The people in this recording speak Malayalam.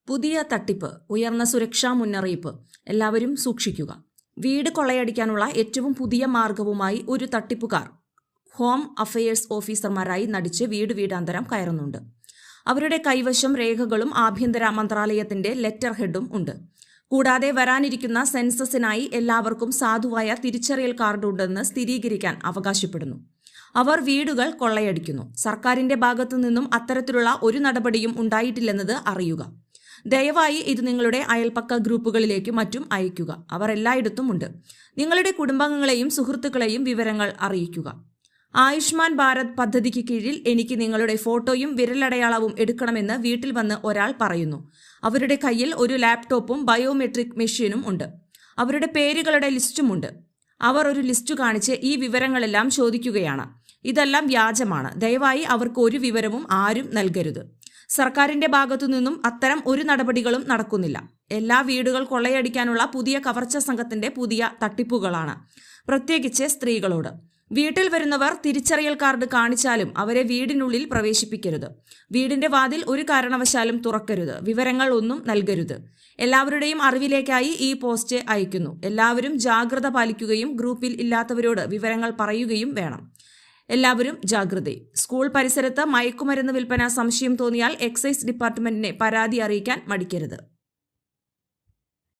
പുതിയ തട്ടിപ്പ്, ഉയർന്ന സുരക്ഷാ മുന്നറിയിപ്പ്. എല്ലാവരും സൂക്ഷിക്കുക. വീട് കൊള്ളയടിക്കാനുള്ള ഏറ്റവും പുതിയ മാർഗവുമായി ഒരു തട്ടിപ്പുകാർ ഹോം അഫയേഴ്സ് ഓഫീസർമാരായി നടിച്ച് വീടാന്തരം കയറുന്നുണ്ട്. അവരുടെ കൈവശം രേഖകളും ആഭ്യന്തര മന്ത്രാലയത്തിന്റെ ലെറ്റർ ഹെഡും ഉണ്ട്. കൂടാതെ വരാനിരിക്കുന്ന സെൻസസിനായി എല്ലാവർക്കും സാധുവായ തിരിച്ചറിയൽ കാർഡ് ഉണ്ടെന്ന് സ്ഥിരീകരിക്കാൻ അവകാശപ്പെടുന്നു. അവർ വീടുകൾ കൊള്ളയടിക്കുന്നു. സർക്കാരിന്റെ ഭാഗത്തു നിന്നും അത്തരത്തിലുള്ള ഒരു നടപടിയും ഉണ്ടായിട്ടില്ലെന്നത് അറിയുക. ദയവായി ഇത് നിങ്ങളുടെ അയൽപക്ക ഗ്രൂപ്പുകളിലേക്കും മറ്റും അയയ്ക്കുക. അവർ എല്ലായിടത്തും ഉണ്ട്. നിങ്ങളുടെ കുടുംബാംഗങ്ങളെയും സുഹൃത്തുക്കളെയും വിവരങ്ങൾ അറിയിക്കുക. ആയുഷ്മാൻ ഭാരത് പദ്ധതിക്ക് കീഴിൽ എനിക്ക് നിങ്ങളുടെ ഫോട്ടോയും വിരലടയാളവും എടുക്കണമെന്ന് വീട്ടിൽ വന്ന് ഒരാൾ പറയുന്നു. അവരുടെ കയ്യിൽ ഒരു ലാപ്ടോപ്പും ബയോമെട്രിക് മെഷീനും ഉണ്ട്. അവരുടെ പേരുകളുടെ ലിസ്റ്റുമുണ്ട്. അവർ ഒരു ലിസ്റ്റ് കാണിച്ച് ഈ വിവരങ്ങളെല്ലാം ചോദിക്കുകയാണ്. ഇതെല്ലാം വ്യാജമാണ്. ദയവായി അവർക്ക് ഒരു വിവരവും ആരും നൽകരുത്. സർക്കാരിന്റെ ഭാഗത്തു നിന്നും അത്തരം ഒരു നടപടികളും നടക്കുന്നില്ല. എല്ലാ വീടുകൾ കൊള്ളയടിക്കാനുള്ള പുതിയ കവർച്ച സംഘത്തിന്റെ പുതിയ തട്ടിപ്പുകളാണ്, പ്രത്യേകിച്ച് സ്ത്രീകളോട്. വീട്ടിൽ വരുന്നവർ തിരിച്ചറിയൽ കാർഡ് കാണിച്ചാലും അവരെ വീടിനുള്ളിൽ പ്രവേശിപ്പിക്കരുത്. വീടിന്റെ വാതിൽ ഒരു കാരണവശാലും തുറക്കരുത്. വിവരങ്ങൾ ഒന്നും നൽകരുത്. എല്ലാവരുടെയും അറിവിലേക്കായി ഈ പോസ്റ്റ് അയക്കുന്നു. എല്ലാവരും ജാഗ്രത പാലിക്കുകയും ഗ്രൂപ്പിൽ ഇല്ലാത്തവരോട് വിവരങ്ങൾ പറയുകയും വേണം. എല്ലാവരും ജാഗ്രത. സ്കൂൾ പരിസരത്ത് മയക്കുമരുന്ന് വിൽപ്പന സംശയം തോന്നിയാൽ എക്സൈസ് ഡിപ്പാർട്ട്മെന്റിനെ പരാതി അറിയിക്കാൻ മടിക്കരുത്.